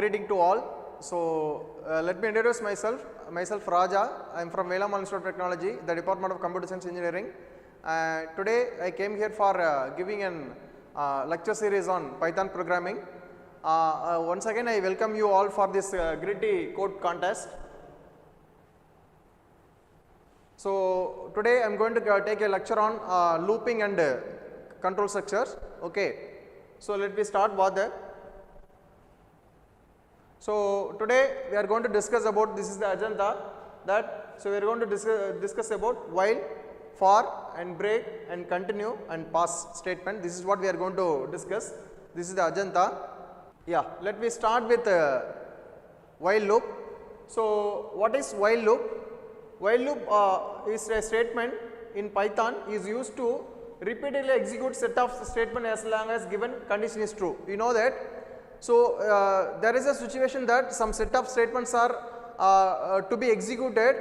greeting to all. So, let me introduce myself. Myself Raja. I am from Velammal Institute of Technology, the Department of Computer Science Engineering. Today I came here for giving an lecture series on Python programming. Once again I welcome you all for this gritty code contest. So, today I am going to take a lecture on looping and control structures. Okay. So, let me start with that. So, today we are going to discuss about, this is the agenda, that, so we are going to discuss about while, for and break and continue and pass statement. This is what we are going to discuss. This is the agenda. Yeah, let me start with while loop. So, what is while loop? While loop is a statement in Python is used to repeatedly execute set of statement as long as given condition is true. You know that. So, there is a situation that some set of statements are to be executed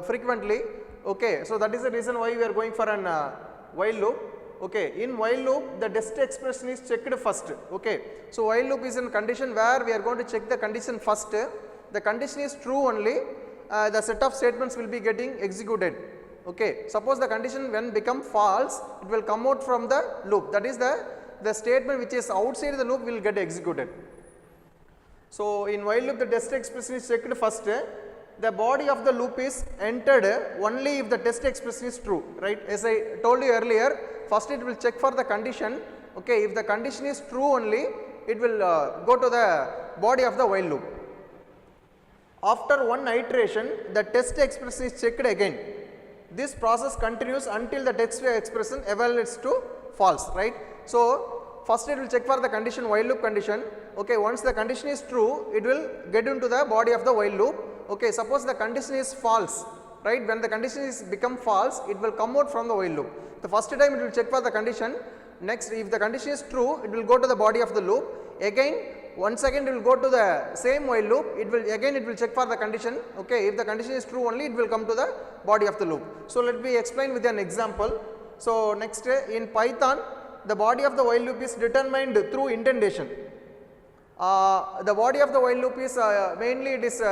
frequently. Okay. So, that is the reason why we are going for an while loop. Okay. In while loop the test expression is checked first. Okay. So, while loop is in condition where we are going to check the condition first. The condition is true only, the set of statements will be getting executed. Okay. Suppose the condition when become false, it will come out from the loop, that is the statement which is outside the loop will get executed. So, in while loop the test expression is checked first, the body of the loop is entered only if the test expression is true, right. As I told you earlier, first it will check for the condition. Okay. If the condition is true only, it will go to the body of the while loop. After one iteration, the test expression is checked again. This process continues until the test expression evaluates to false, right. So, first it will check for the condition, while loop condition. Okay. Once the condition is true, it will get into the body of the while loop. Okay. Suppose the condition is false, right. When the condition is become false, it will come out from the while loop. The first time it will check for the condition. Next, if the condition is true, it will go to the body of the loop. Again, once again it will go to the same while loop. It will check for the condition. Okay. If the condition is true only, it will come to the body of the loop. So, let me explain with an example. So, next in Python, the body of the while loop is determined through indentation. The body of the while loop is mainly it is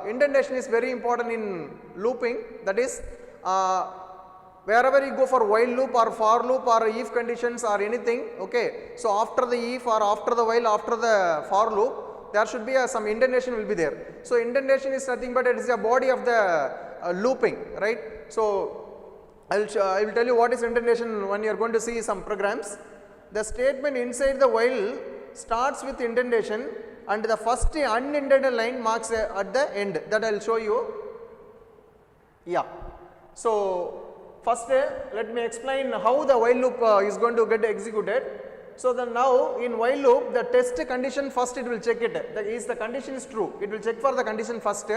indentation is very important in looping, that is wherever you go for while loop or for loop or if conditions or anything. Okay. So, after the if or after the while, after the for loop, there should be some indentation will be there. So, indentation is nothing but it is a body of the looping, right. So, I will tell you what is indentation when you are going to see some programs. The statement inside the while starts with indentation and the first unindented line marks at the end, that I will show you. Yeah. So, first let me explain how the while loop is going to get executed. So, then now in while loop the test condition first it will check it, that is the condition is true, it will check for the condition first.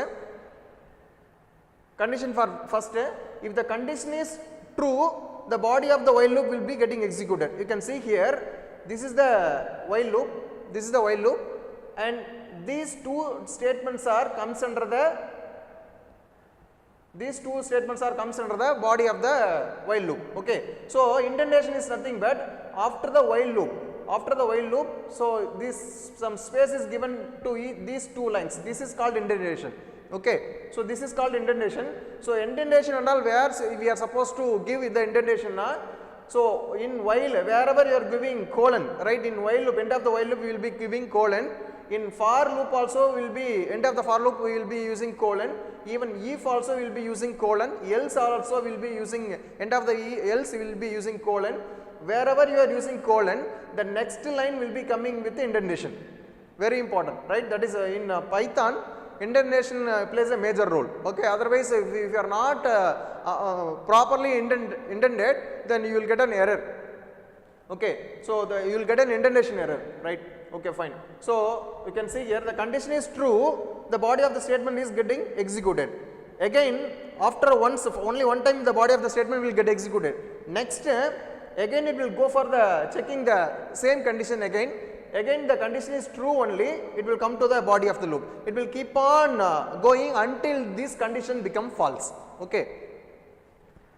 If the condition is true, the body of the while loop will be getting executed. You can see here, this is the while loop, this is the while loop, and these two statements are comes under the body of the while loop. Okay. So, indentation is nothing but after the while loop, so this some space is given to these two lines, this is called indentation. Okay. So, this is called indentation. So, indentation and all where we are supposed to give the indentation. So, in while wherever you are giving colon, right, in while loop, end of the while loop we will be giving colon. In for loop also will be, end of the for loop we will be using colon. Even if also we will be using colon, else also will be using, end of the else we will be using colon. Wherever you are using colon, the next line will be coming with indentation. Very important, right. That is in Python, indentation plays a major role. Okay. Otherwise, if you are not properly indented, then you will get an error. Okay. So, you will get an indentation error, right. Okay, fine. So, you can see here the condition is true, the body of the statement is getting executed. Again, after only one time the body of the statement will get executed. Next, again it will go for the checking the same condition again. Again the condition is true only, it will come to the body of the loop. It will keep on going until this condition become false. Okay.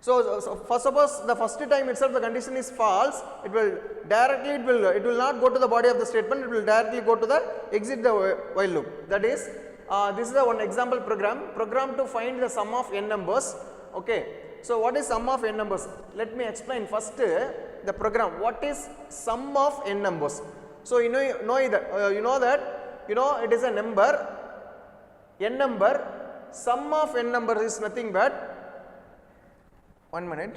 So first suppose the first time itself the condition is false, it will directly it will not go to the body of the statement, it will directly go to the exit the while loop. That is this is the one example program to find the sum of n numbers. Okay. So what is sum of n numbers? Let me explain first the program. What is sum of n numbers? So you know that it is a number, n number. Sum of n number is nothing but 1 minute.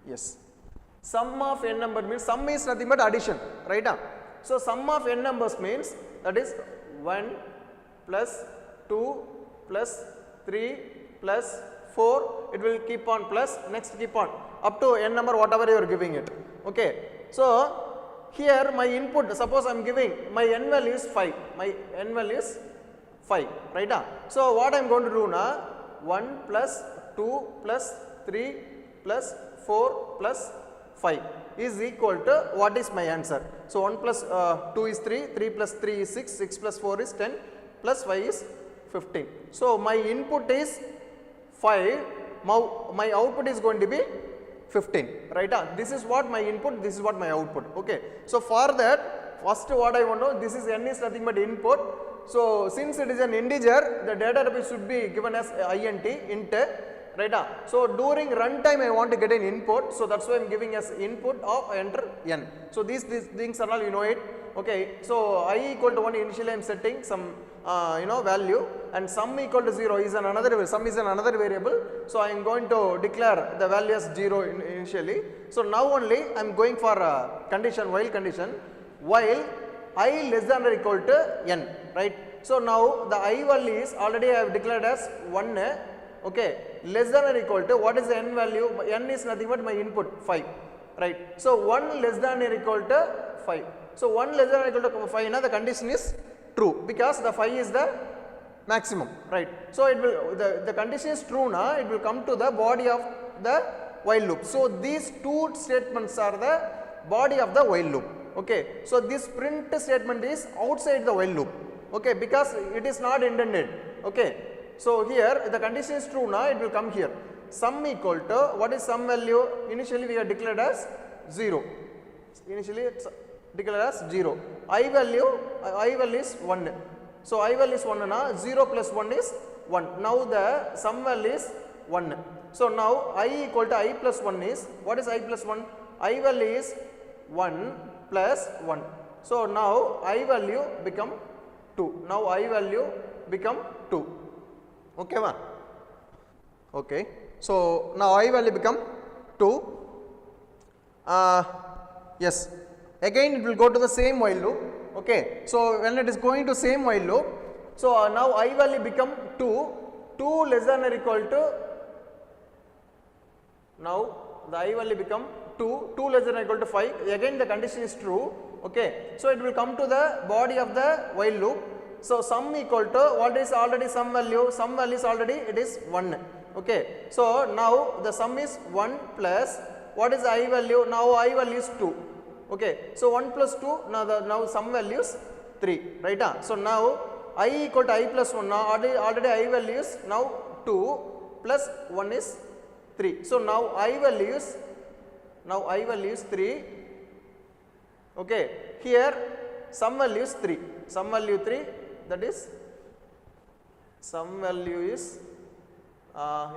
Yes. Sum of n number means sum is nothing but addition, right? So sum of n numbers means that is 1 plus 2 plus 3 plus 4, it will keep on plus, next keep on up to n number whatever you are giving it. Okay. So here my input, suppose I am giving my n value is 5, my n value is 5, right? So what I am going to do now, 1 plus 2 plus 3 plus 4 plus 5 is equal to what is my answer. So 1 plus 2 is 3, 3 plus 3 is 6, 6 plus 4 is 10 plus 5 is 15. So my input is 5, my output is going to be 15, right? This is what my input, this is what my output. Okay. So for that, first what I want to know, this is n is nothing but input. So since it is an integer, the data type should be given as int, right? So during runtime I want to get an input, so that's why I am giving as input of enter n. So these things are all you know it. Okay. So I equal to 1 initially I am setting some value, and sum equal to 0 is another, sum is another variable. So I am going to declare the value as 0 initially. So now only I am going for a condition, while condition, while I less than or equal to n, right? So now the I value is already I have declared as 1, okay, less than or equal to what is the n value? N is nothing but my input 5, right? So 1 less than or equal to 5. So 1 less than or equal to 5, now the condition is true because the 5 is the maximum, right? So it will, the condition is true now, it will come to the body of the while loop. So these two statements are the body of the while loop. Okay. So this print statement is outside the while loop, okay, because it is not intended. Okay. So here the condition is true now, it will come here. Sum equal to, what is sum value? Initially we have declared as 0. Initially it's declared as 0. I value is 1. So I value is 1 now, 0 plus 1 is 1. Now the sum value is 1. So now I equal to I plus 1 is, what is I plus 1? I value is 1 plus 1. So now I value become 2. Now I value become 2. Okay, ma? Okay. So now I value become 2. Yes. Again it will go to the same while loop. Okay. So when it is going to same while loop, so now I value become 2. 2 less than or equal to, now the I value become 2. 2 less than or equal to 5. Again the condition is true. Okay. So it will come to the body of the while loop. So sum equal to, what is already sum value? Sum value is already, it is 1. Okay. So now the sum is 1 plus, what is I value? Now I value is 2. Okay. So 1 plus 2, now sum value is 3, right? So now I equal to I plus 1, now already I value is now 2 plus 1 is 3. So now I value is 3. Okay. Here sum value is 3. Sum value 3, that is sum value is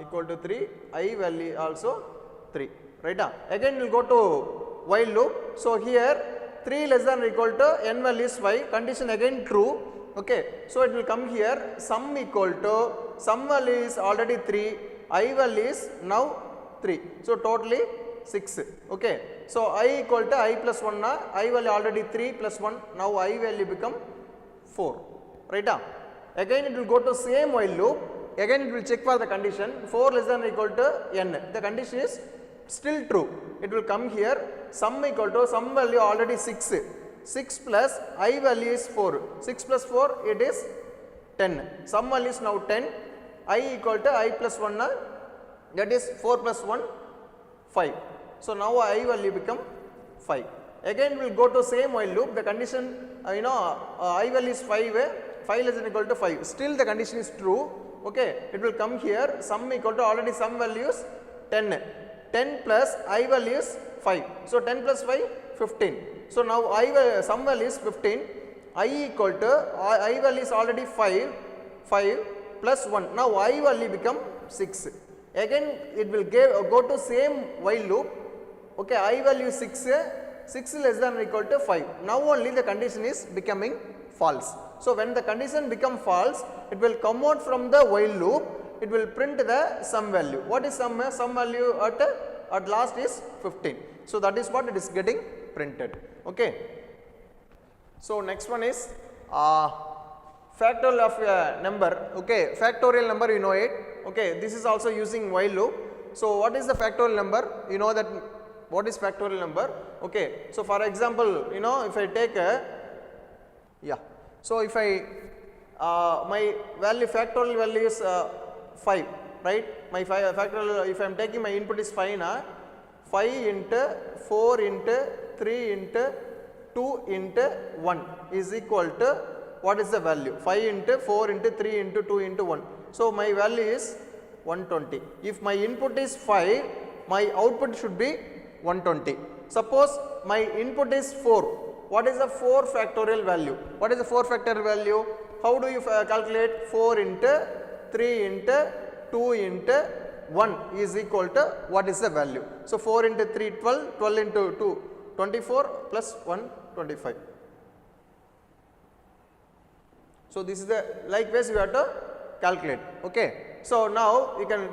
equal to 3. I value also 3, right? Again we will go to while loop. So here 3 less than or equal to n value is 5, condition again true. Okay. So it will come here, sum equal to, sum value is already 3, I value is now 3. So totally 6. Okay. So I equal to I plus 1, I value already 3 plus 1, now I value become 4, right? Again it will go to same while loop, again it will check for the condition 4 less than or equal to n, the condition is still true. It will come here, sum equal to, sum value already 6, 6 plus I value is 4, 6 plus 4 it is 10, sum value is now 10, I equal to I plus 1, that is 4 plus 1, 5. So now I value become 5. Again we will go to same while loop, the condition I value is 5, 5 less than or equal to 5, still the condition is true. Okay. It will come here, sum equal to, already sum values 10. 10 plus I value is 5. So 10 plus 5, 15. So now sum value is 15. I equal to I value is already 5 plus 1. Now I value become 6. Again it will go to same while loop. Okay, I value is 6 less than or equal to 5. Now only the condition is becoming false. So when the condition become false, it will come out from the while loop, it will print the sum value. What is sum value at last is 15. So that is what it is getting printed. Okay. So next one is factorial of a number. Okay, factorial number, you know it. Okay, this is also using while loop. So what is the factorial number? You know that what is factorial number? Okay, so for example, you know, if I take a so if I my value factorial value is 5, right? My factorial, if I am taking my input is 5 na, 5 into 4 into 3 into 2 into 1 is equal to what is the value? 5 into 4 into 3 into 2 into 1. So my value is 120. If my input is 5, my output should be 120. Suppose my input is 4. What is the 4 factorial value? What is the 4 factorial value? How do you calculate? 4 into 3 into 2 into 1 is equal to what is the value? So 4 into 3, 12, 12 into 2, 24 plus 1, 25. So this is the likewise you have to calculate. Okay. So now you can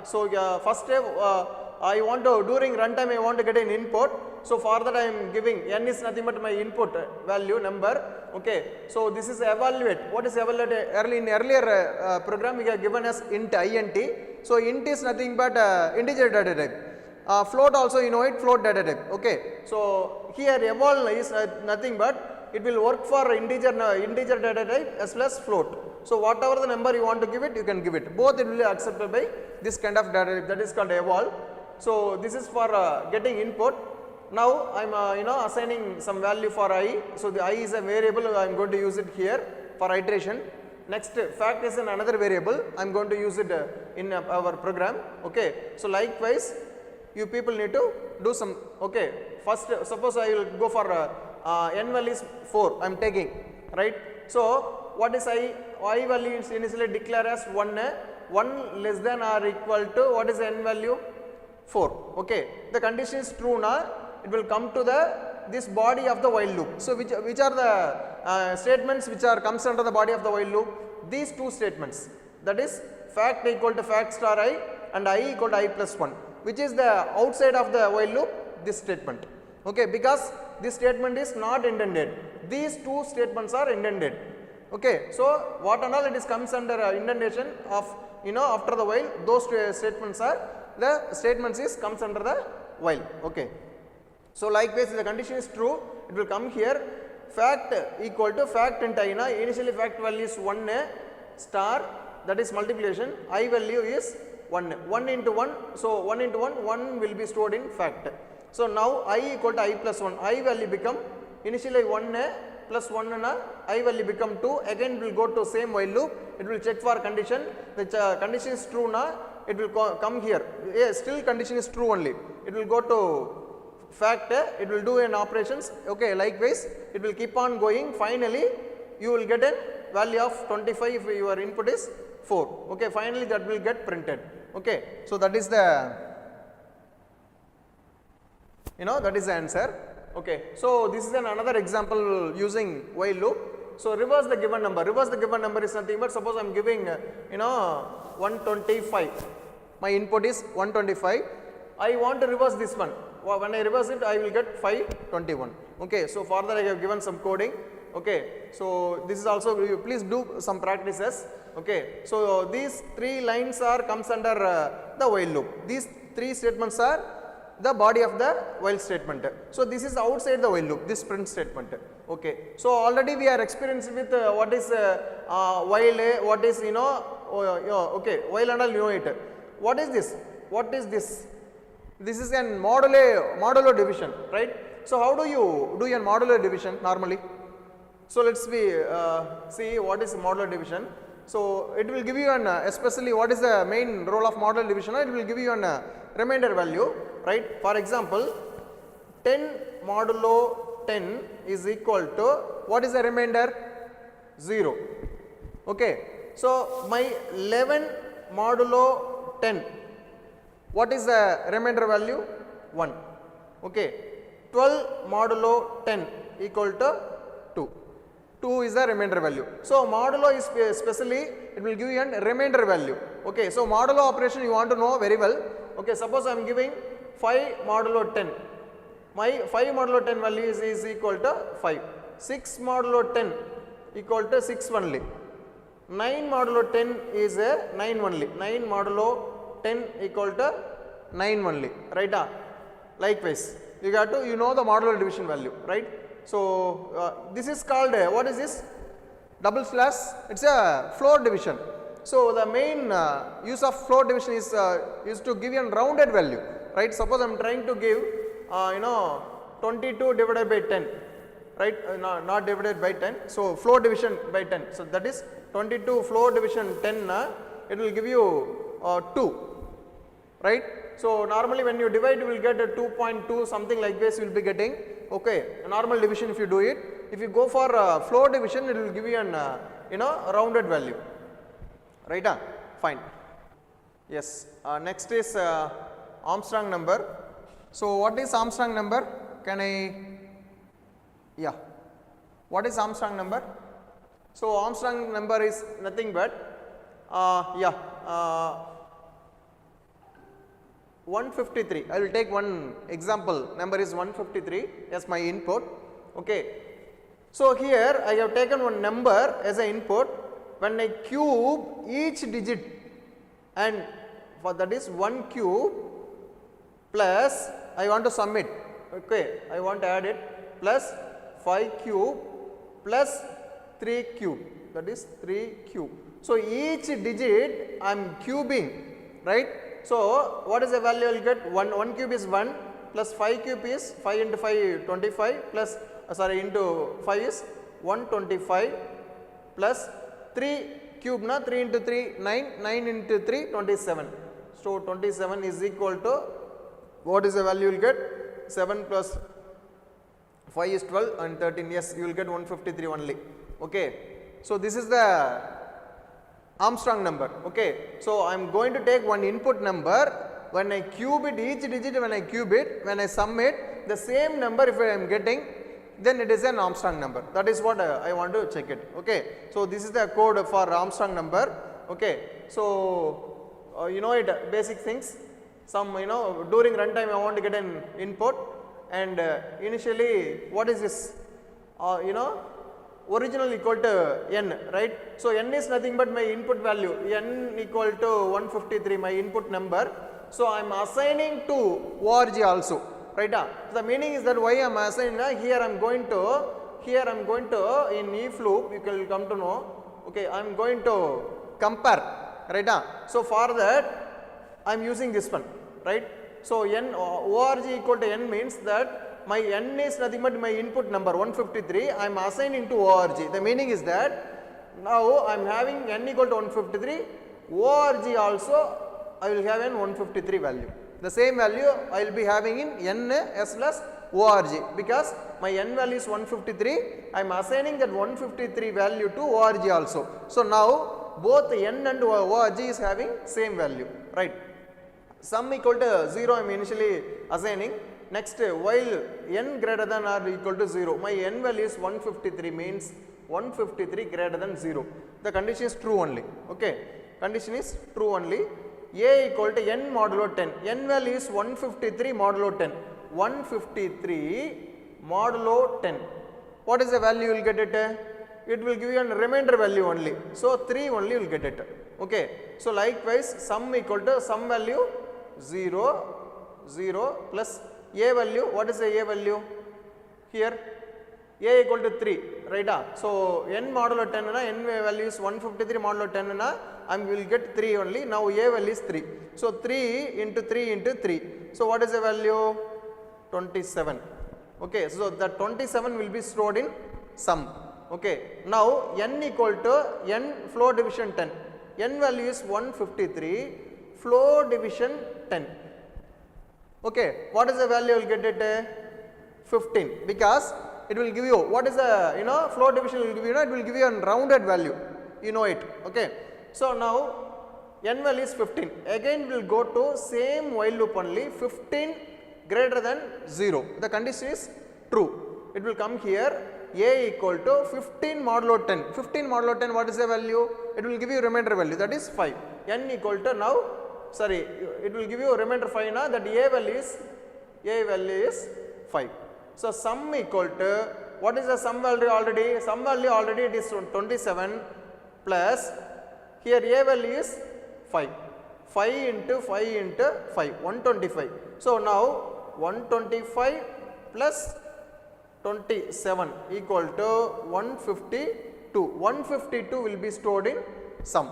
So first I want to, during runtime I want to get an input. So for that I am giving n is nothing but my input value number. Okay. So this is evaluate. What is evaluate? In earlier program we have given as int int. So int is nothing but integer data type. Float also you know it, float data type. Okay. So here eval is nothing but it will work for integer data type as well as float. So whatever the number you want to give it, you can give it. Both it will be accepted by this kind of data type, that is called eval. So this is for getting input. Now I am assigning some value for I. So the I is a variable, I am going to use it here for iteration. Next fact is another variable, I am going to use it in our program. Okay. So likewise you people need to do some. Okay. First suppose I will go for n value is 4 I am taking, right. So what is I value is initially declare as 1 less than or equal to what is n value? 4. Okay. The condition is true now, it will come to this body of the while loop. So which are the statements which comes under the body of the while loop? These two statements, that is fact equal to fact star I and I equal to I plus 1, which is the outside of the while loop, this statement. Okay, because this statement is not intended. These two statements are intended. Okay, so what and all it is comes under indentation of after the while, those two statements are the statements is comes under the while. Okay. So likewise the condition is true, it will come here fact equal to fact int I na, initially fact value is 1 star, that is multiplication, I value is 1 into 1. So 1 into 1 will be stored in fact. So now I equal to I plus 1, I value become initially 1 plus 1 na, I value become 2, again will go to same while loop, it will check for condition, the condition is true na, it will come here, still condition is true only, it will go to fact, it will do an operations. Okay, likewise it will keep on going, finally you will get a value of 25 if your input is 4. Okay, finally that will get printed. Okay, so that is the that is the answer. Okay, so this is another example using while loop. So reverse the given number. Reverse the given number is nothing but suppose I am giving 125. My input is 125. I want to reverse this one. When I reverse it, I will get 521. Okay, so for that I have given some coding. Okay, so this is also, please do some practices. Okay, so these 3 lines comes under the while loop. These 3 statements are the body of the while statement. So this is outside the while loop, this print statement. Okay, so already we are experienced with what is while, what is okay, while and all you know it. What is this? What is this? This is an modular division, right? So how do you do a modular division normally? So let's see what is modular division. So it will give you an especially what is the main role of modular division, it will give you an remainder value, right. For example, 10 modulo 10 is equal to what is the remainder? 0. Okay. So my 11 modulo 10, what is the remainder value? 1. Okay. 12 modulo 10 equal to 2. 2 is the remainder value. So modulo is specially it will give you a remainder value. Okay. So modulo operation you want to know very well. Okay. Suppose I am giving 5 modulo 10. My 5 modulo 10 value is equal to 5. 6 modulo 10 equal to 6 only. 9 modulo 10 is a 9 only. 9 modulo 10 equal to 9 only. Right? Likewise, you got to know the modular division value. Right? So this is called what is this? Double slash. It's a floor division. So the main use of floor division is to give you a rounded value. Right? Suppose I am trying to give 22 divided by 10. Right, not divided by 10. So floor division by 10. So that is 22 floor division 10. It will give you 2. Right. So normally when you divide, you will get a 2.2 something like this. You will be getting. Okay. A normal division if you do it. If you go for floor division, it will give you an rounded value. Right. Fine. Yes. Next is Armstrong number. So what is Armstrong number? Can I? Yeah, what is Armstrong number? So Armstrong number is nothing but 153. I will take one example, number is 153 as my input. Okay. So here I have taken one number as an input. When I cube each digit, and for that is 1 cube plus I want to sum it. Okay, I want to add it plus 5 cube plus 3 cube, that is 3 cube. So each digit I am cubing, right. So what is the value I will get? 1 cube is 1 plus 5 cube is 5 into 5 25 plus into 5 is 125 plus 3 cube 3 into 3 9 into 3 27. So 27 is equal to what is the value you will get? 7 plus 5 is 12 and 13, yes, you will get 153 only. Okay. So this is the Armstrong number. Okay. So I am going to take one input number. When I cube it, each digit when I cube it, when I sum it, the same number if I am getting, then it is an Armstrong number. That is what I want to check it. Okay. So this is the code for Armstrong number. Okay. So you know it, basic things. Some during runtime I want to get an input. And initially what is this? Original equal to n, right. So n is nothing but my input value, n equal to 153 my input number. So I am assigning to org also, right. So the meaning is that why I am assigning, here I am going to in if loop you will come to know. Okay, I am going to compare, right. So for that I am using this one, right. So n org equal to n means that my n is nothing but my input number 153, I am assigning to org. The meaning is that now I am having n equal to 153, org also I will have an 153 value. The same value I will be having in n s plus org, because my n value is 153, I am assigning that 153 value to org also. So now both n and org is having same value, right. Sum equal to 0 I am initially assigning. Next, while n greater than or equal to 0, my n value is 153 means 153 greater than 0. The condition is true only. Okay, condition is true only. A equal to n modulo 10. N value is 153 modulo 10. 153 modulo 10. What is the value you will get it? It will give you a remainder value only. So 3 only you will get it. Okay. So likewise, sum equal to sum value 0, 0 plus a value. What is the a value? Here a equal to 3, right. So n modulo 10 n value is 153 modulo 10 I will get 3 only. Now a value is 3. So 3 into 3 into 3. So what is the value? 27. Okay. So the 27 will be stored in sum. Okay, now n equal to n floor division 10, n value is 153, floor division 10. Okay, what is the value you will get it? 15, because it will give you, what is the, floor division will give you, it will give you a rounded value, you know it. Okay, so now n value is 15, again we will go to same while loop only, 15 greater than 0, the condition is true, it will come here, a equal to 15 modulo 10, 15 modulo 10, what is the value? It will give you remainder value, that is 5, n equal to now, sorry, it will give you remainder 5 now, that a value is 5. So sum equal to, what is the sum value already? Sum value already it is 27 plus, here a value is 5, 5 into 5 into 5, 125. So now 125 plus 27 equal to 152, 152 will be stored in sum.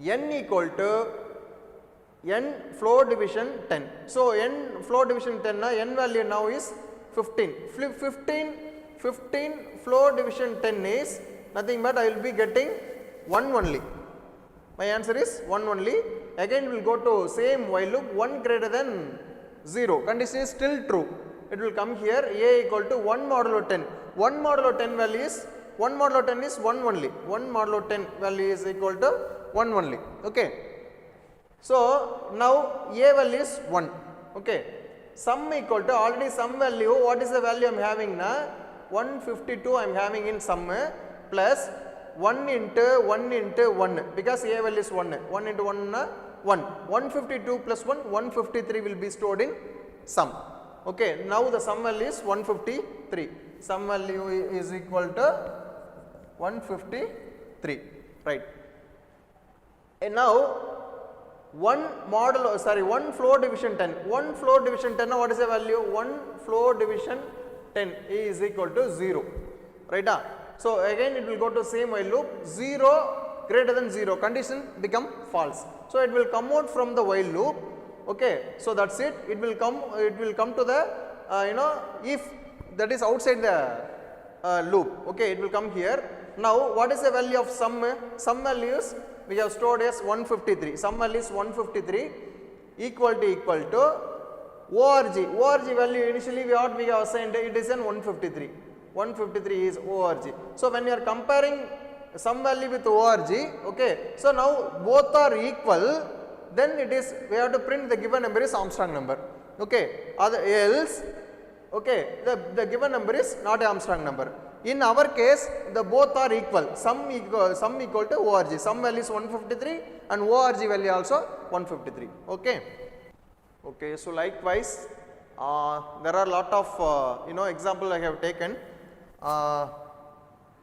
N equal to n floor division 10. So n floor division 10 n value now is 15. 15 floor division 10 is nothing but I will be getting 1 only. My answer is 1 only. Again we will go to same while loop, 1 greater than 0. Condition is still true. It will come here, a equal to 1 modulo 10. 1 modulo 10 value is 1 modulo 10 is 1 only. 1 modulo 10 value is equal to 1 only. Okay. So now a value is 1. Okay. Sum equal to, already sum value, what is the value I am having now? 152 I am having in sum plus 1 into 1 because a value is 1. 1 into 1 1. 152 plus 1, 153 will be stored in sum. Okay. Now the sum value is 153. Sum value is equal to 153. Right. And now one floor division 10. One floor division 10, what is the value? 1 floor division 10 is equal to 0. Right? So again it will go to same while loop, 0 greater than 0, condition become false. So it will come out from the while loop. Okay. So that's it. It will come to the, if that is outside the loop. Okay. It will come here. Now what is the value of sum? Sum values we have stored as 153. Sum value is 153 equal to ORG. ORG value initially we have assigned, it is an 153. 153 is ORG. So when you are comparing sum value with ORG, okay, so now both are equal, then it is, we have to print the given number is Armstrong number. Okay. Else, okay, the given number is not a Armstrong number. In our case, the both are equal, sum equal to ORG, sum value is 153 and ORG value also 153. Okay. Okay. So likewise, there are lot of example I have taken.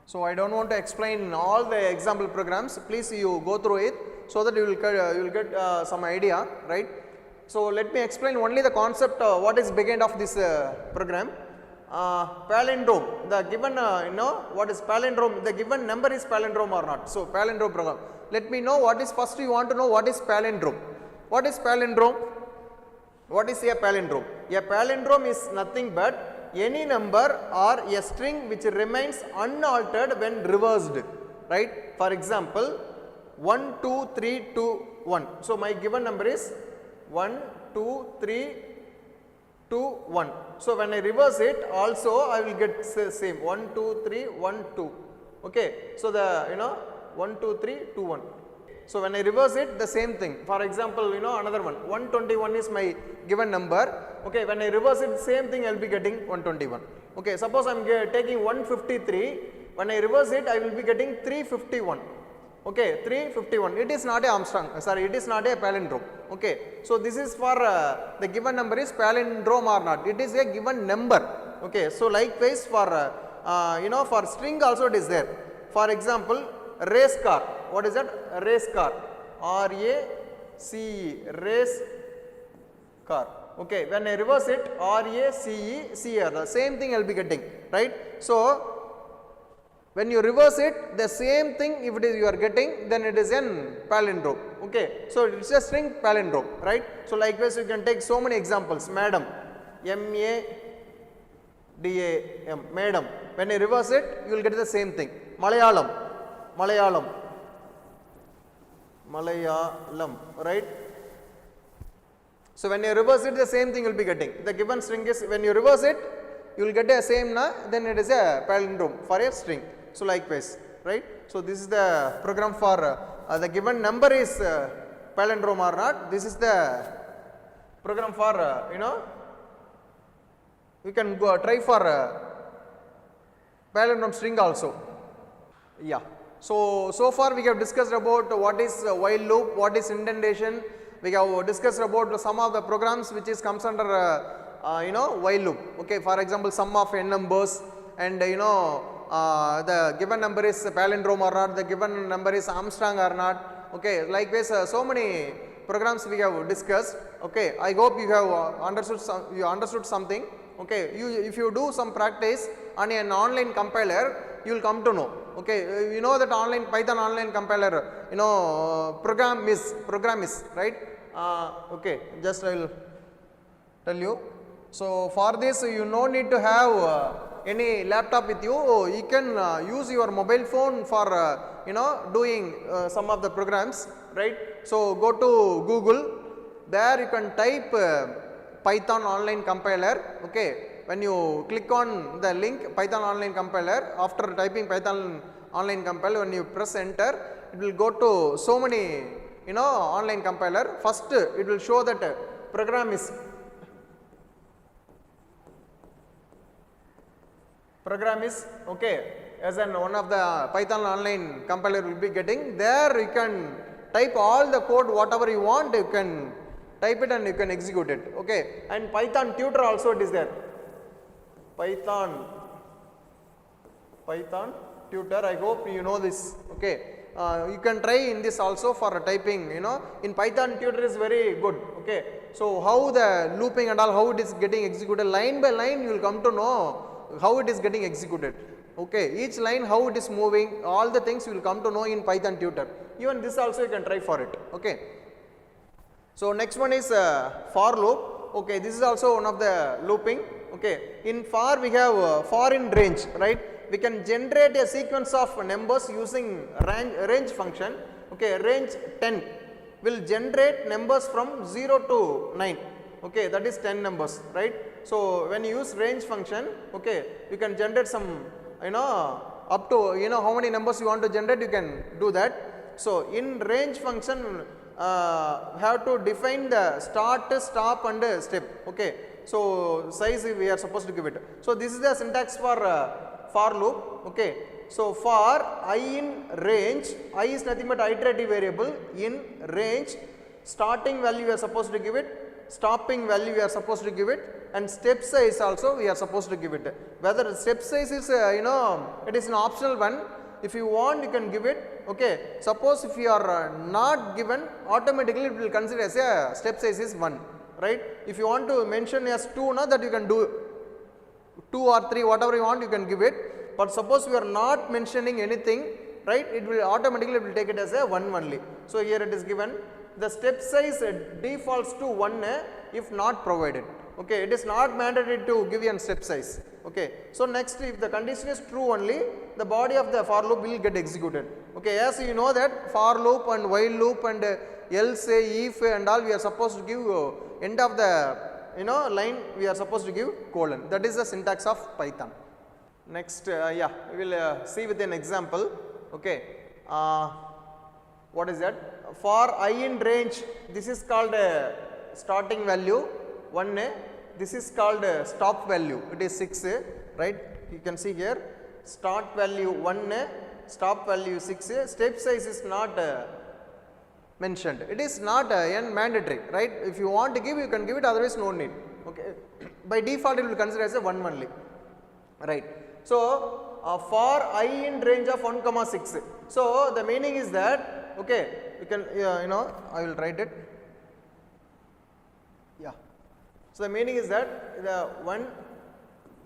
So I don't want to explain all the example programs. Please you go through it so that you will get some idea, right? So let me explain only the concept. What is behind of this program? Palindrome. The given what is palindrome? The given number is palindrome or not? So palindrome program. Let me know what is, first you want to know what is palindrome. What is palindrome? What is a palindrome? A palindrome is nothing but any number or a string which remains unaltered when reversed, right? For example, 1 2 3 2 1. So my given number is 1 2 3 2 1. So when I reverse it also I will get same 1 2 3 1 2. Okay. So the 1 2 3 2 1. So when I reverse it, the same thing. For example, another one, 121 is my given number. Okay, when I reverse it, same thing I will be getting 121. Okay, suppose I am taking 153, when I reverse it, I will be getting 351. Okay, 351. It is not a Armstrong, sorry, it is not a palindrome. Okay, so this is for the given number is palindrome or not. It is a given number. Okay, so likewise for for string also it is there. For example, race car. What is that? Race car. R-A-C-E, race car. Okay, when I reverse it, R-A-C-E-C-R, the same thing I will be getting, right? So when you reverse it, the same thing if it is you are getting, then it is an palindrome. Okay, so it is a string palindrome, right? So likewise you can take so many examples. Madam, M-A-D-A-M, madam. When you reverse it, you will get the same thing. Malayalam, Malayalam, Malayalam, right? So when you reverse it, the same thing you will be getting. The given string is, when you reverse it, you will get the same, then it is a palindrome for a string. So likewise, right? So this is the program for the given number is palindrome or not. This is the program for we can go try for palindrome string also. Yeah. So far we have discussed about what is while loop, what is indentation. We have discussed about some of the programs which is comes under while loop. Okay, for example, sum of n numbers, and the given number is palindrome or not, the given number is Armstrong or not. Okay, likewise so many programs we have discussed. Okay, I hope you have understood something. Okay, if you do some practice on an online compiler, you will come to know. Okay, you know that Python online compiler, program is right. Okay, just I will tell you. So for this you no need to have any laptop with you. You can use your mobile phone for doing some of the programs, right. So go to Google, there you can type Python online compiler. Okay, when you click on the link Python online compiler, after typing Python online compiler, when you press enter, it will go to so many online compiler. First it will show that program is okay, as an one of the Python online compiler will be getting. There you can type all the code whatever you want, you can type it and you can execute it. Okay, and Python tutor also it is there. Python tutor, I hope you know this. Okay, you can try in this also for typing. In Python tutor is very good. Okay, so how the looping and all, how it is getting executed line by line, you will come to know how it is getting executed. Okay, each line how it is moving, all the things you will come to know in Python tutor. Even this also you can try for it. Okay, so next one is for loop. Okay, this is also one of the looping. Okay, in for we have for in range, right. We can generate a sequence of numbers using range function. Okay, range 10 will generate numbers from 0 to 9. Okay, that is 10 numbers, right. So when you use range function, okay, you can generate some up to how many numbers you want to generate, you can do that. So in range function have to define the start, stop and step. Okay, so size we are supposed to give it. So this is the syntax for loop. Okay, so for I in range, I is nothing but iterative variable. In range, starting value we are supposed to give it, stopping value we are supposed to give it, and step size also we are supposed to give it. Whether step size is it is an optional one. If you want, you can give it. Okay, suppose if you are not given, automatically it will consider as a step size is 1, right. If you want to mention as 2, that you can do 2 or 3, whatever you want you can give it. But suppose we are not mentioning anything, right, it will automatically take it as a 1 only. So here it is given the step size defaults to 1 if not provided. Okay, it is not mandatory to give you a step size. Okay, so next, if the condition is true only, the body of the for loop will get executed. Okay, as you know that for loop and while loop and else, if and all, we are supposed to give end of the line we are supposed to give colon. That is the syntax of Python. Next, yeah, we will see with an example. Okay, what is that? For I in range, this is called starting value 1. This is called stop value. It is 6, right? You can see here start value 1, stop value 6. Step size is not mentioned. It is not mandatory, right? If you want to give, you can give it, otherwise no need. Okay, by default it will consider as a 1 only, right? So for I in range of 1, 6. So the meaning is that, okay, you can I will write it. Yeah. So the meaning is that the 1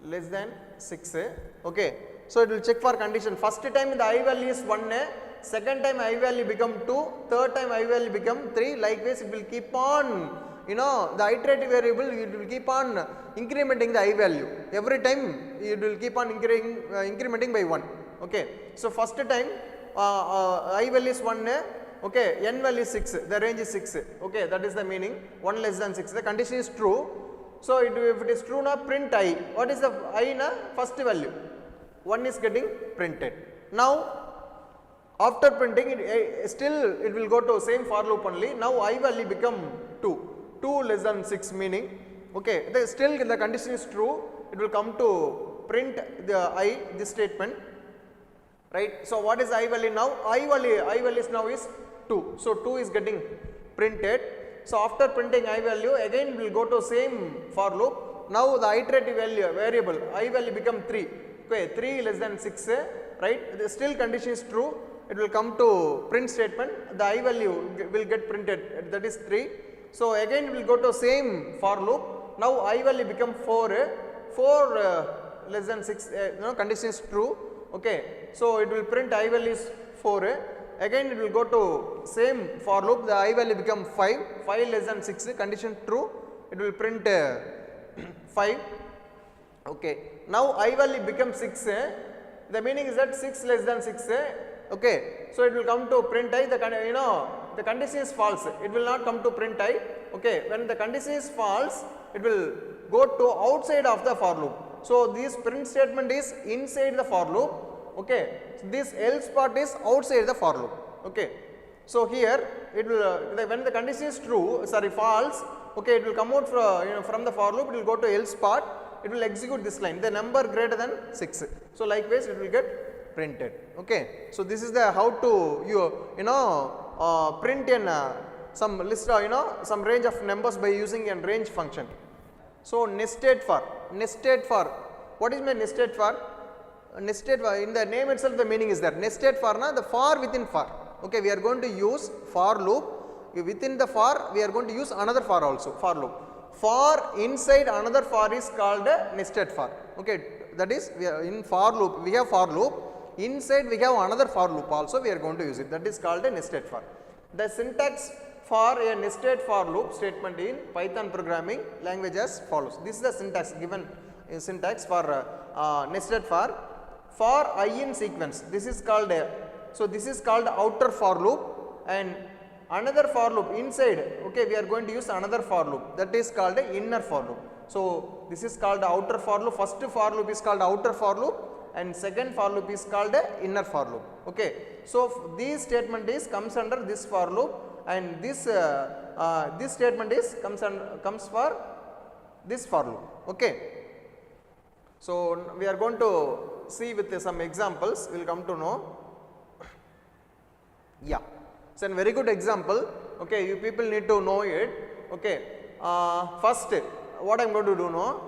less than 6. Okay. So it will check for condition. First time the I value is 1. Second time I value become 2. Third time I value become 3. Likewise, it will keep on the iterative variable, it will keep on incrementing the I value. Every time it will keep on incrementing by 1. Okay. So first time I value is 1, okay, n value is 6, the range is 6. Okay, that is the meaning, 1 less than 6. The condition is true. So if it is true now, print I. What is the I na? First value. 1 is getting printed. Now after printing it, still it will go to same for loop only. Now I value become 2. 2 less than 6 meaning, okay, still the condition is true. It will come to print the I, this statement, right. So what is I value now? I value is now is 2. So 2 is getting printed. So after printing I value, again we will go to same for loop. Now the iterative value variable I value become 3. Okay, 3 less than 6, right. The still condition is true. It will come to print statement. The I value will get printed, that is 3. So again we will go to same for loop. Now I value become 4. 4 less than 6, condition is true. Okay. So it will print I value is 4. Again it will go to same for loop. The I value become 5. 5 less than 6, condition true. It will print 5. Okay. Now I value become 6. The meaning is that 6 less than 6. Okay. So it will come to print I. The condition is false. It will not come to print I. Okay. When the condition is false, it will go to outside of the for loop. So this print statement is inside the for loop. Okay. So this else part is outside the for loop. Okay. So here it will when the condition is true, false. Okay, it will come out from the for loop. It will go to else part. It will execute this line, the number greater than 6. So likewise it will get printed. Okay. So this is the how to print in some list some range of numbers by using a range function. So nested for, what is my nested for? Nested for, in the name itself the meaning is there. Nested for the for within for. Okay, we are going to use for loop. Within the for we are going to use another for also, for loop. For inside another for is called nested for. Okay, that is we are in for loop, we have for loop. Inside we have another for loop also, we are going to use it, that is called a nested for. The syntax for a nested for loop statement in Python programming language as follows. This is the syntax given syntax for nested for I in sequence. This is called this is called outer for loop, and another for loop inside. Okay, we are going to use another for loop, that is called a inner for loop. So this is called outer for loop. First for loop is called outer for loop, and second for loop is called inner for loop. Okay. So this statement is comes under this for loop, and this this statement is comes for this for loop. Okay. So we are going to see with some examples, we will come to know. Yeah, it's a very good example. Okay, you people need to know it. Okay. First what I am going to do now.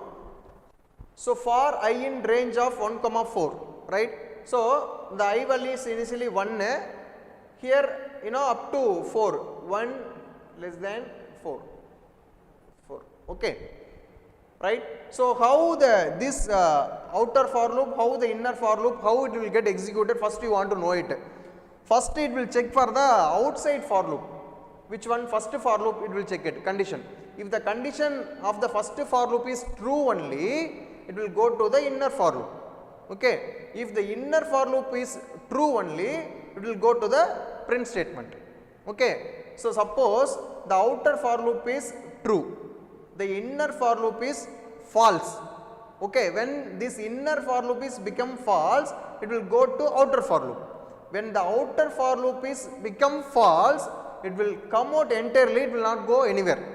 So for I in range of 1, 4, right. So the I value is initially 1, here up to 4, 1 less than 4, okay, right. So how this outer for loop, how the inner for loop, how it will get executed, first you want to know it. First it will check for the outside for loop. Which one? First for loop it will check it, condition. If the condition of the first for loop is true only, it will go to the inner for loop. Okay. If the inner for loop is true only, it will go to the print statement. Okay. So suppose the outer for loop is true, the inner for loop is false. Okay. When this inner for loop is become false, it will go to outer for loop. When the outer for loop is become false, it will come out entirely, it will not go anywhere.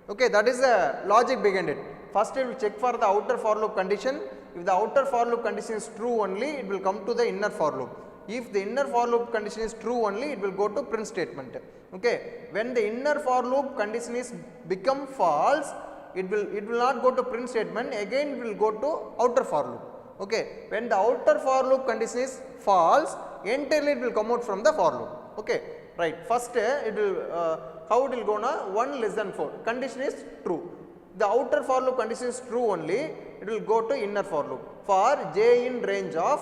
Okay, that is the logic behind it. First it will check for the outer for loop condition. If the outer for loop condition is true only, it will come to the inner for loop. If the inner for loop condition is true only, it will go to print statement. Okay. When the inner for loop condition is become false, it will not go to print statement, again it will go to outer for loop. Okay. When the outer for loop condition is false, entirely it will come out from the for loop. Okay. Right. First it will how it will go now? 1 less than 4, condition is true. The outer for loop condition is true only, it will go to inner for loop for j in range of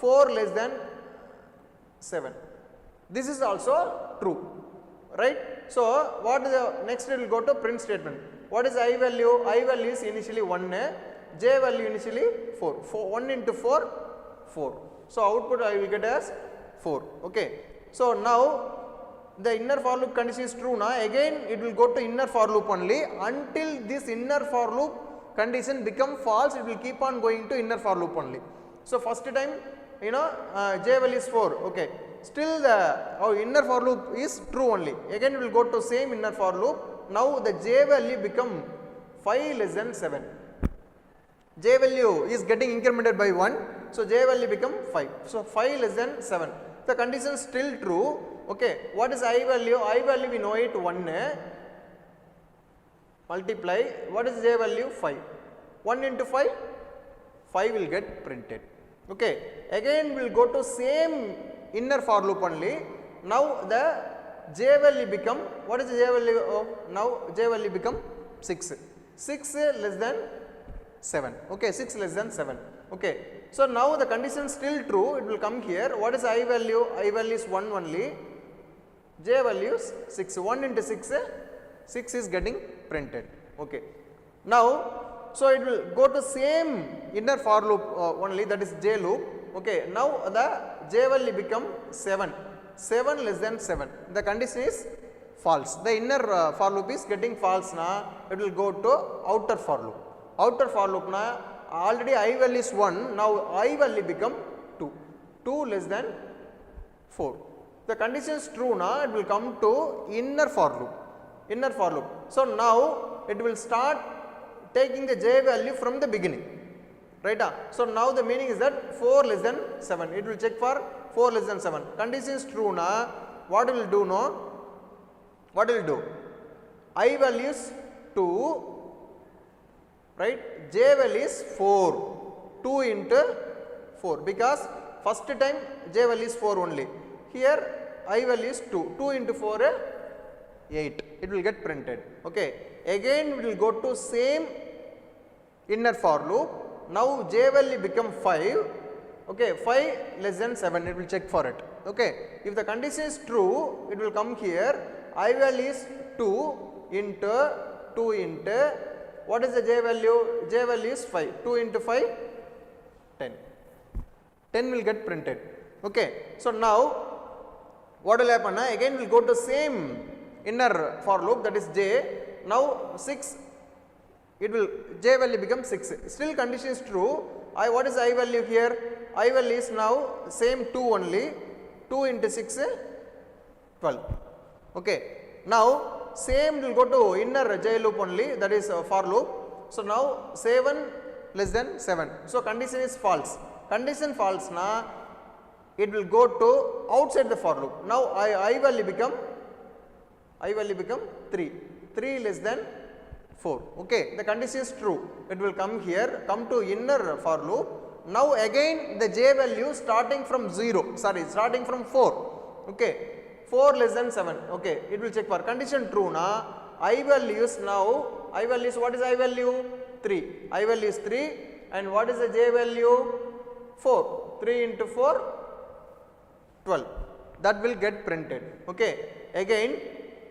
4 less than 7. This is also true. right? So what is the next, it will go to print statement. What is I value? I value is initially 1, j value initially 4. 1 into 4, 4. So output I will get as 4. Okay. So now the inner for loop condition is true now, again it will go to inner for loop only until this inner for loop condition become false, it will keep on going to inner for loop only. So first time, you know, j value is 4, okay, still the inner for loop is true only, again it will go to same inner for loop. Now the j value become 5 less than 7, j value is getting incremented by 1, so j value become 5, so 5 less than 7, the condition is still true. Okay, what is I value? I value we know it 1, multiply, what is j value? 5, 1 into 5, 5 will get printed. Okay, again we will go to same inner for loop only. Now the j value become, what is the j value? Now j value become 6, 6 less than 7, okay, 6 less than 7, okay. So now the condition is still true, it will come here. What is I value? I value is 1 only, j value is 6, 1 into 6, 6 is getting printed. Okay. Now, so it will go to same inner for loop only, that is j loop. Okay. Now the j value become 7, 7 less than 7, the condition is false, the inner for loop is getting false now, it will go to outer for loop. Outer for loop now already I value is 1, now I value become 2, 2 less than 4. The condition is true now, it will come to inner for loop, inner for loop. So now it will start taking the j value from the beginning, right? So now the meaning is that 4 less than 7, it will check for 4 less than 7. Condition is true now, what will do now? What will do? I value is 2, right? J value is 4, 2 into 4, because first time j value is 4 only. Here I value is 2, 2 into 4 8, it will get printed. Okay. Again we will go to same inner for loop. Now j value become 5, okay, 5 less than 7, it will check for it. Okay. If the condition is true, it will come here, I value is 2 into 2 into, what is the j value? J value is 5, 2 into 5, 10, 10 will get printed. Okay. So now what will happen? Again we will go to same inner for loop, that is j. Now 6, it will, j value become 6, still condition is true. What is I value here? I value is now same 2 only, 2 into 6, 12. Okay. Now same will go to inner j loop only, that is for loop. So now 7 less than 7, so condition is false. Condition false now, it will go to outside the for loop. Now I value become 3, 3 less than 4. Okay, the condition is true. It will come here, come to inner for loop. Now again the j value starting from 0, starting from 4. Okay, 4 less than 7. Okay, it will check for condition true now. I value is now, I value is, what is I value? 3. I value is 3, and what is the j value? 4. 3 into 4, 12. That will get printed. Okay. Again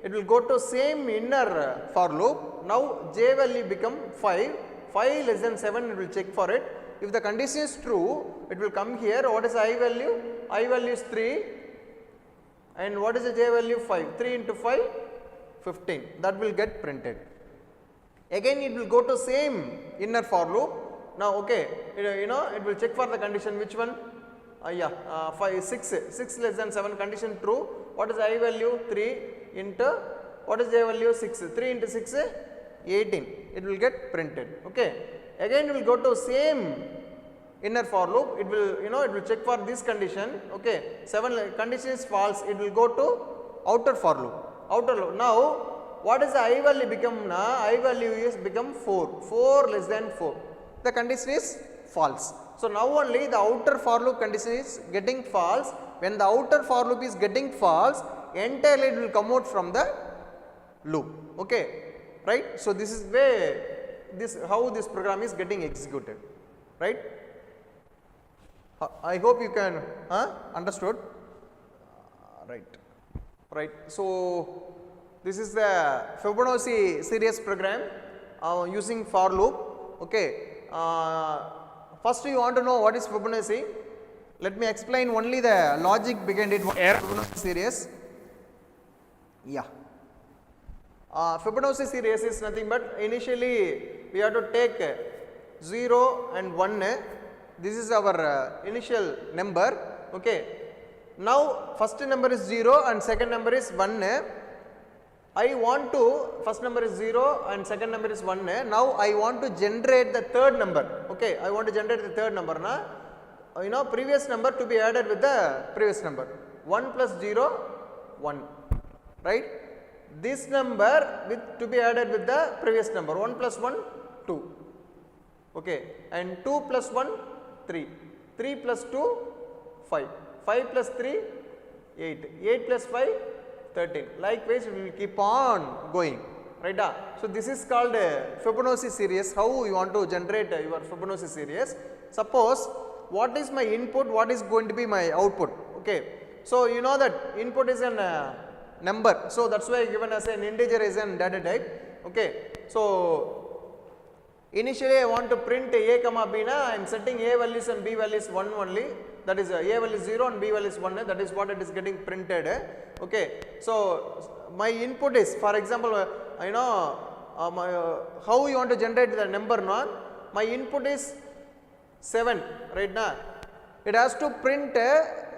it will go to same inner for loop. Now j value become 5, 5 less than 7, it will check for it. If the condition is true, it will come here. What is I value? I value is 3, and what is the j value? 5. 3 into 5, 15. That will get printed. Again it will go to same inner for loop. Now okay, it will check for the condition, which one? 6 less than 7, condition true. What is I value? 3 into, what is j value? 6, 3 into 6, 18, it will get printed. Okay. Again we will go to same inner for loop, it will, it will check for this condition. Okay. 7 condition is false, it will go to outer for loop, outer loop. Now what is the I value become now? I value is become 4, 4 less than 4, the condition is false. So now only the outer for loop condition is getting false. When the outer for loop is getting false, entirely it will come out from the loop. Okay, right? So this is how this program is getting executed, right? I hope you can understood, right? right. So this is the Fibonacci series program using for loop. Okay. First you want to know what is Fibonacci. Let me explain only the logic behind it. Fibonacci series. Yeah. Fibonacci series is nothing but initially we have to take 0 and 1. This is our initial number. Okay. Now first number is 0 and second number is 1. I want to, first number is 0 and second number is 1. Now I want to generate the third number. Okay. I want to generate the third number. Previous number to be added with the previous number. 1 plus 0, 1. Right. This number to be added with the previous number. 1 plus 1, 2. Okay. And 2 plus 1, 3. 3 plus 2, 5. 5 plus 3, 8. 8 plus 5, 13. Likewise, we will keep on going. Right? So, this is called a Fibonacci series. How you want to generate your Fibonacci series? Suppose, what is my input? What is going to be my output? Okay. So, you know that input is an number. So, that is why given as an integer is an data type. Okay. So, initially I want to print a comma b. I am setting a values and b values 1 only. That is a value is 0 and b value is 1. That is what it is getting printed. Okay. So, my input is, for example, how you want to generate the number now. My input is 7 right now. It has to print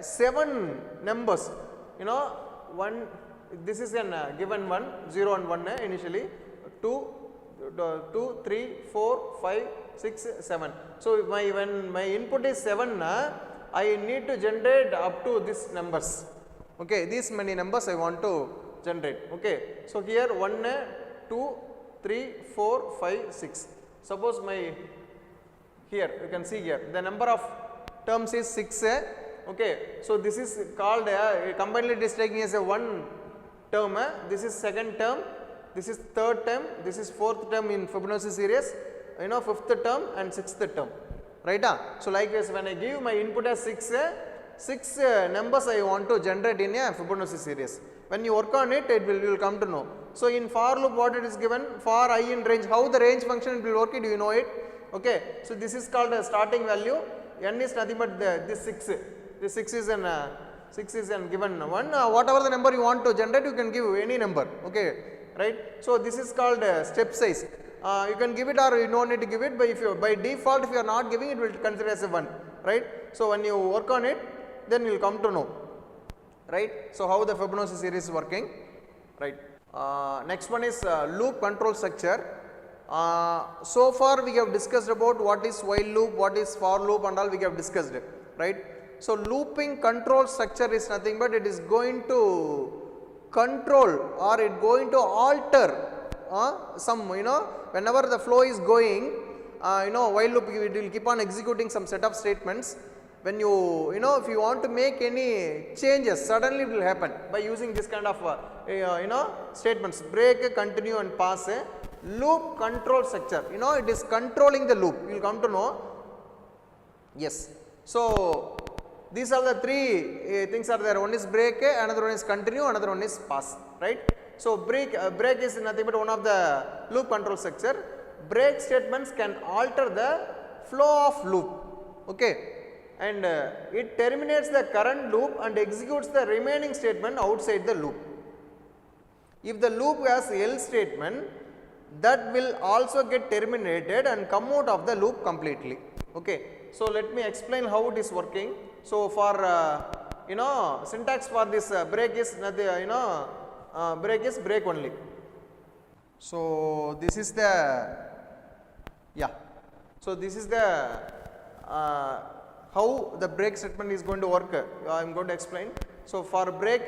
7 numbers. 1. This is an given one, 0 and 1 initially, 2, 3, 4, 5, 6, 7. So, when my input is 7, I need to generate up to these numbers. Okay, these many numbers I want to generate. Okay, so here 1, 2, 3, 4, 5, 6. Suppose here you can see here the number of terms is 6. Okay, so this is called combinedly it is taking as a one term. This is second term, this is third term, this is fourth term in Fibonacci series, fifth term and sixth term. Right? So, likewise, when I give my input as 6 numbers I want to generate in a Fibonacci series. When you work on it, you will come to know. So, in for loop what it is given, for I in range, how the range function will work, do you know it? Okay. So, this is called a starting value, n is nothing but this 6. This 6 is an given one. Whatever the number you want to generate, you can give any number. Okay. Right. So, this is called step size. You can give it or you don't need to give it, but if you by default if you are not giving it, will consider as a 1, right. So, when you work on it, then you will come to know, right. So, how the Fibonacci series is working, right. Next one is loop control structure. So far we have discussed about what is while loop, what is for loop and all we have discussed it, right. So, looping control structure is nothing but it is going to control or it going to alter some whenever the flow is going, while loop it will keep on executing some set of statements. When you if you want to make any changes, suddenly it will happen by using this kind of statements, break, continue and pass. Loop control structure, it is controlling the loop, you will come to know. Yes. So, these are the three things are there. One is break, another one is continue, another one is pass, right. So, break is nothing but one of the loop control structure. Break statements can alter the flow of loop, okay, and it terminates the current loop and executes the remaining statement outside the loop. If the loop has else statement, that will also get terminated and come out of the loop completely. Okay. So, let me explain how it is working. So, for syntax for this break is nothing, break is break only. So, this is the So, this is the how the break statement is going to work. I am going to explain. So, for break,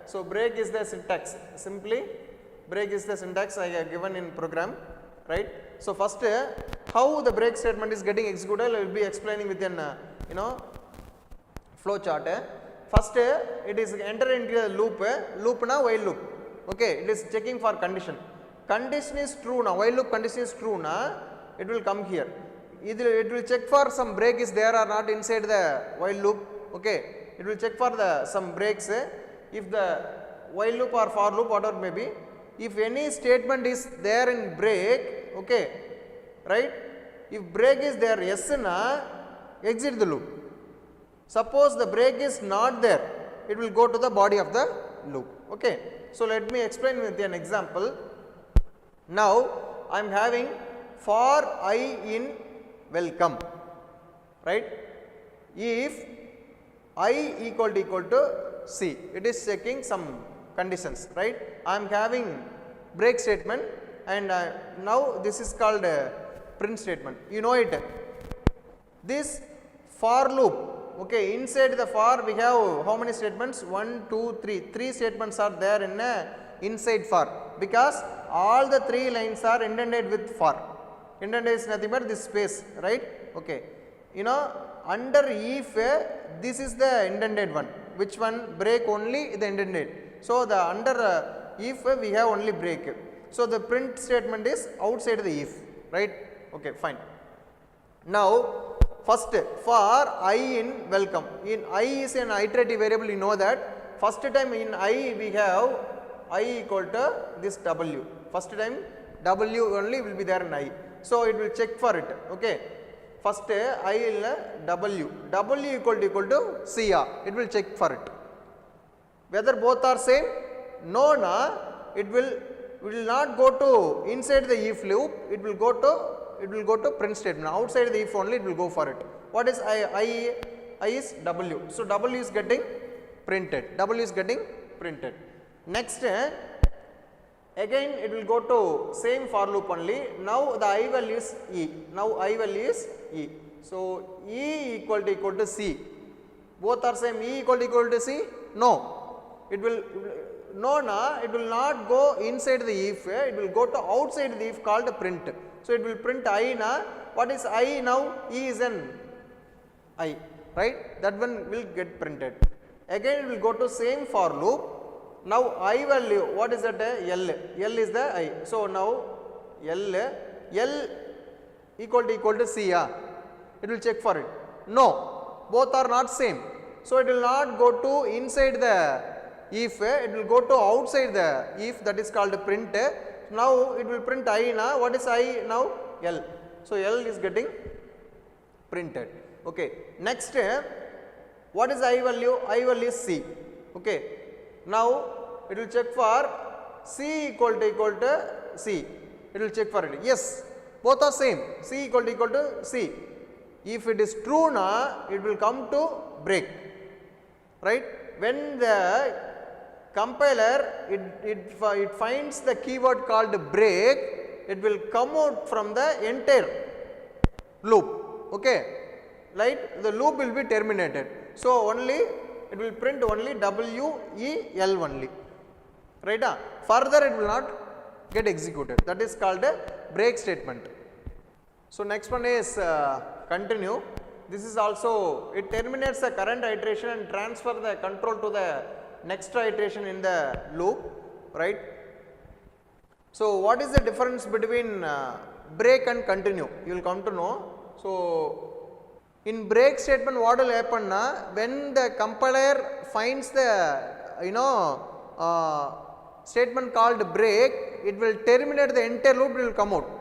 so break is the syntax. Simply break is the syntax I have given in program, right. So, first how the break statement is getting executed, I will be explaining within flow chart. First it is enter into the loop now while loop. Okay, it is checking for condition. Condition is true now, while loop condition is true now, it will come here. Either it will check for some break is there or not inside the while loop. Okay, it will check for the some breaks. If the while loop or for loop, whatever may be, if any statement is there in break, okay, right, if break is there, yes na, exit the loop. Suppose the break is not there, it will go to the body of the loop. Okay. So, let me explain with an example. Now, I am having for I in welcome, right. If I equal to C, it is checking some conditions, right. I am having break statement, and now this is called print statement. You know it. This for loop, okay, inside the for we have how many statements? 1, 2, 3. 3 statements are there in inside for, because all the 3 lines are indented with for. Indented is nothing but this space, right. Okay. You know, under if this is the indented one. Which one? Break only the indented. So, the under if we have only break. So, the print statement is outside the if, right. Okay, fine. Now, first for I in welcome. In I is an iterative variable, you know that. First time in I we have I equal to this W. First time W only will be there in I. So, it will check for it. Okay. First I will W. W equal to CR. It will check for it. Whether both are same? No, na. It will not go to inside the if loop. It will go to print statement. Outside the if only it will go for it. What is I? I is W. So, W is getting printed. W is getting printed. Next, again it will go to same for loop only. Now, the I value is E. Now, I value is E. So, E equal to C. Both are same. E equal to C? No. It will not go inside the if. It will go to outside the if called print. So, it will print I na. What is I now? E is an I, right. That one will get printed. Again it will go to same for loop. Now, I value, what is that? L. L is the I. So, now L equal to C. Yeah. It will check for it. No, both are not same. So, it will not go to inside the if, it will go to outside the if, that is called print. Now, it will print I na. What is I now? L. So, L is getting printed. Okay. Next, what is I value? I value is C. Okay. Now, it will check for C equal to C. It will check for it. Yes, both are same. C equal to C. If it is true na, it will come to break, right. When the compiler it finds the keyword called break, it will come out from the entire loop, okay, right. The loop will be terminated. So, only it will print only WEL only, right. Further it will not get executed. That is called a break statement. So, next one is continue. This is also, it terminates the current iteration and transfer the control to the next iteration in the loop, right. So, what is the difference between break and continue? You will come to know. So, in break statement what will happen na, when the compiler finds the statement called break, it will terminate the entire loop, it will come out.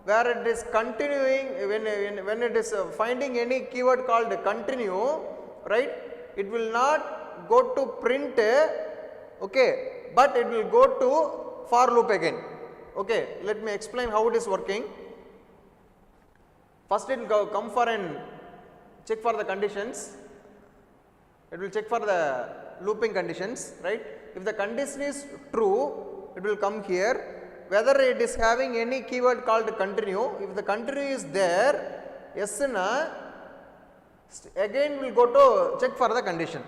Where it is continuing, when it is finding any keyword called continue, right, it will not go to print, okay, but it will go to for loop again. Okay, let me explain how it is working. First it will come for an check for the conditions. It will check for the looping conditions, right. If the condition is true, it will come here. Whether it is having any keyword called continue, if the continue is there, yes na, again will go to check for the condition.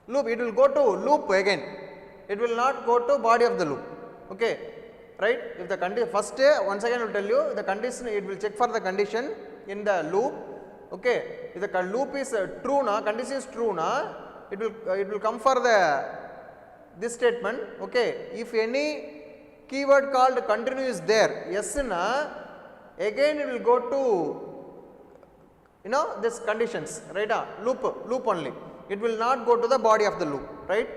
Loop, it will go to loop again. It will not go to body of the loop. Okay, right. If the condition first, once again I will tell you the condition, it will check for the condition in the loop. Okay, if the loop is true na, condition is true na, it will come for this statement. Okay, if any keyword called continue is there, yes na, again it will go to this conditions, right, loop only. It will not go to the body of the loop, right.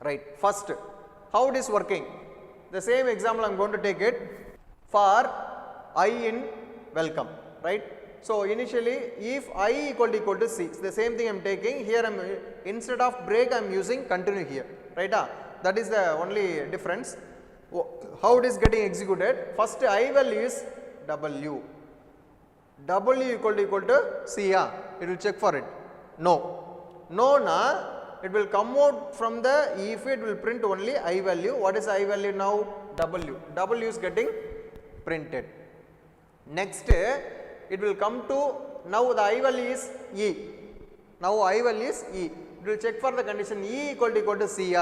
right? First, how it is working? The same example I am going to take it for I in welcome, right? So initially if I equal to C, the same thing I am taking here. I am instead of break I am using continue here, right? That is the only difference. How it is getting executed? First I value is W. W equal to C, it will check for it. No, na, it will come out from the if it will print only I value. What is I value now? W. W is getting printed. Next it will come to, now the I value is E. Now I value is E. It will check for the condition E equal to C.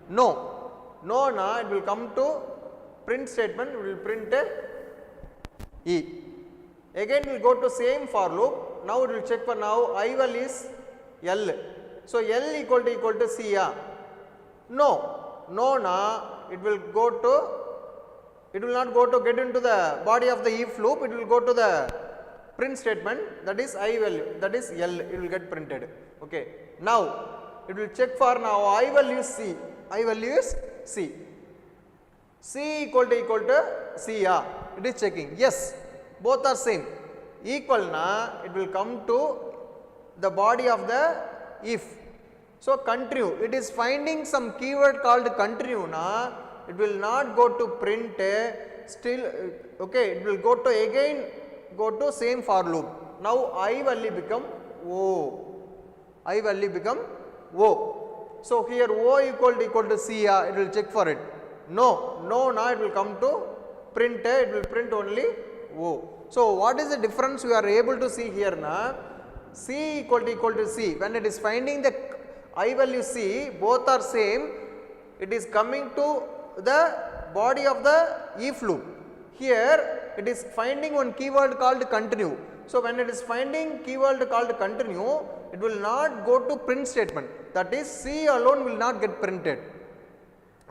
No, na, it will come to print statement, it will print E. Again we will go to same for loop. Now it will check for, now I value is L. So L equal to C. No, na, it will go to, it will not go to get into the body of the if loop, it will go to the print statement, that is I value, that is L, it will get printed. Okay. Now it will check for, now I value is C, I value is C. C equal to C, it is checking. Yes, both are same. Equal na, it will come to the body of the if. So continue, it is finding some keyword called continue na, it will not go to print still, okay, it will go to again go to same for loop. Now I value become O, I value become O. So here O equal to C, it will check for it. No, na, it will come to print, it will print only O. So what is the difference we are able to see here na? C equal to C, when it is finding the I value C, both are same, it is coming to the body of the if loop. Here it is finding one keyword called continue. So when it is finding keyword called continue, it will not go to print statement, that is C alone will not get printed.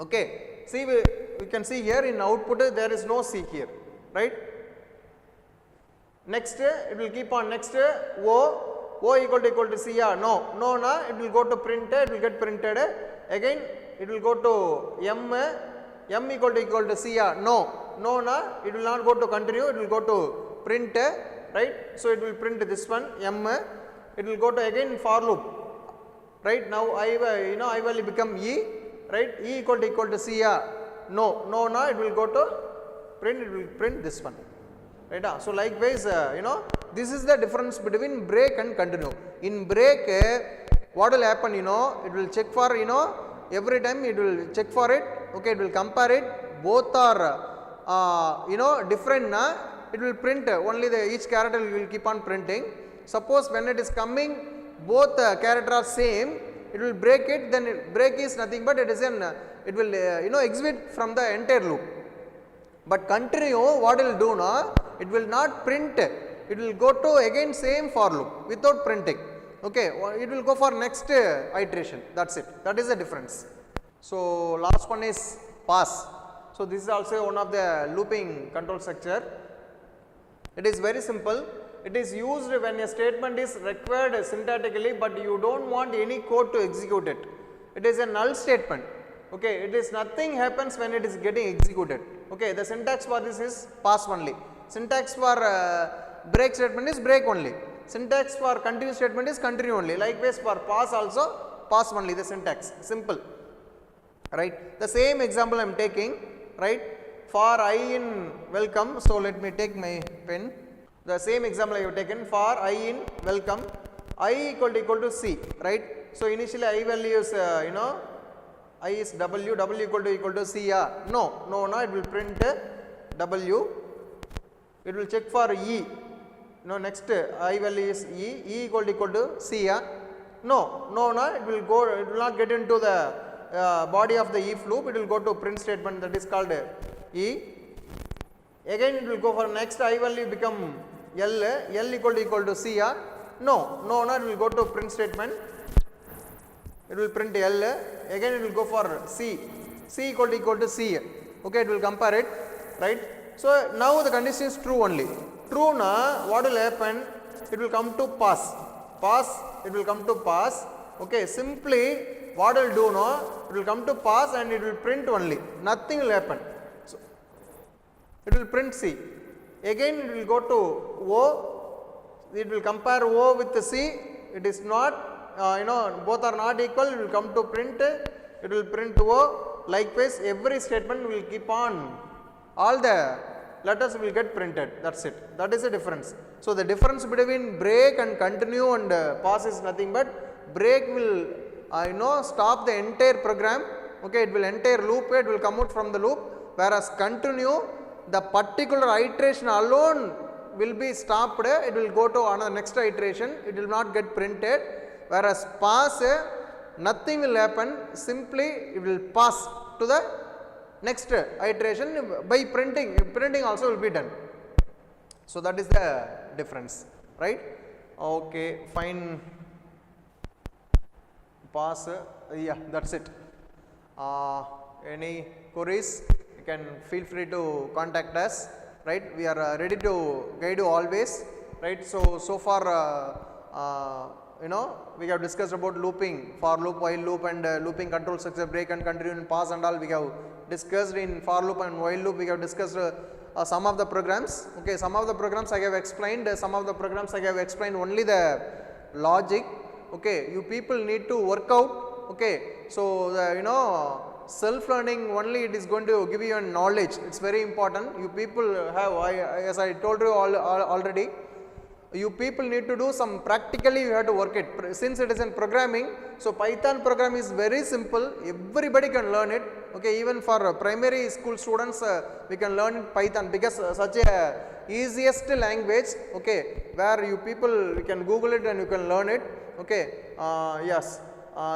Okay, see, we can see here in output there is no C here, right? Next it will keep on, next O equal to C, no, na, it will go to print, it will get printed. Again it will go to M equal to C, no, na, it will not go to continue, it will go to print, right? So it will print this one M, it will go to again for loop, right? Now I value become E, right? E equal to C, no, na, it will go to print, it will print this one, right? So likewise, this is the difference between break and continue. In break, what will happen, it will check for, every time it will check for it, okay, it will compare it, both are, different, it will print only each character will keep on printing. Suppose when it is coming, both character are same, it will break it, then break is nothing but it is it will, exit from the entire loop. But continue, what it will do now, it will not print, it will go to again same for loop without printing. Okay, it will go for next iteration, that's it, that is the difference. So last one is pass. So this is also one of the looping control structure. It is very simple. It is used when a statement is required syntactically, but you don't want any code to execute it. It is a null statement. Okay, it is nothing happens when it is getting executed. Okay, the syntax for this is pass only. Syntax for break statement is break only. Syntax for continue statement is continue only. Likewise for pass also pass only, the syntax, simple, right? The same example I am taking, right, for I in welcome. So let me take my pen. The same example I have taken for I in welcome, I equal to C, right? So initially I value is I is W, W equal to C, no, it will print W, it will check for E, next I value is E equal to C, no, it will go, it will not get into the body of the if loop, it will go to print statement, that is called E. Again it will go for next I value become L equal to C, no, it will go to print statement, it will print L, again it will go for C equal to C, okay, it will compare it, right? So now the condition is true only. True na, what will happen? It will come to pass, it will come to pass, okay, simply what will do no, it will come to pass and it will print only, nothing will happen. So it will print C. Again it will go to O, it will compare O with the C, it is not, both are not equal, it will come to print, it will print O. Likewise, every statement will keep on, all the letters will get printed, that is it, that is the difference. So the difference between break and continue and pause is nothing but break will stop the entire program, okay, it will entire loop, it will come out from the loop, whereas continue, the particular iteration alone will be stopped, it will go to another next iteration, it will not get printed, whereas pass, nothing will happen, simply it will pass to the next iteration by printing, printing also will be done. So that is the difference, right? Okay, fine. Pass, yeah, that's it. Any queries, you can feel free to contact us, right? We are ready to guide you always, right? So far we have discussed about looping, for loop, while loop and looping control structure, break and continue and pause and all we have discussed. In for loop and while loop we have discussed some of the programs, okay, some of the programs I have explained, some of the programs I have explained only the logic, okay, you people need to work out, okay, so the self learning only it is going to give you a knowledge, it's very important, you people have, as I told you already, you people need to do some practically, you have to work it, since it is in programming. So Python program is very simple, everybody can learn it, okay, even for primary school students we can learn Python, because such a easiest language, okay, where you people, you can Google it and you can learn it, okay. Yes,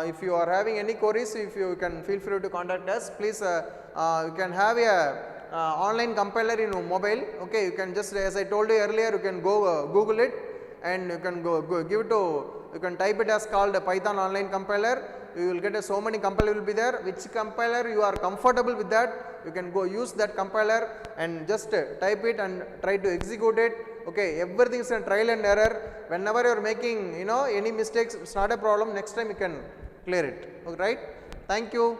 if you are having any queries, if you can feel free to contact us, please you can have a online compiler in your mobile, okay, you can just, as I told you earlier, you can go Google it and you can go give it to, you can type it as called Python online compiler, you will get so many compiler will be there, which compiler you are comfortable with that, you can go use that compiler and just type it and try to execute it, okay, everything is a trial and error, whenever you are making any mistakes, it's not a problem, next time you can clear it, right. Thank you.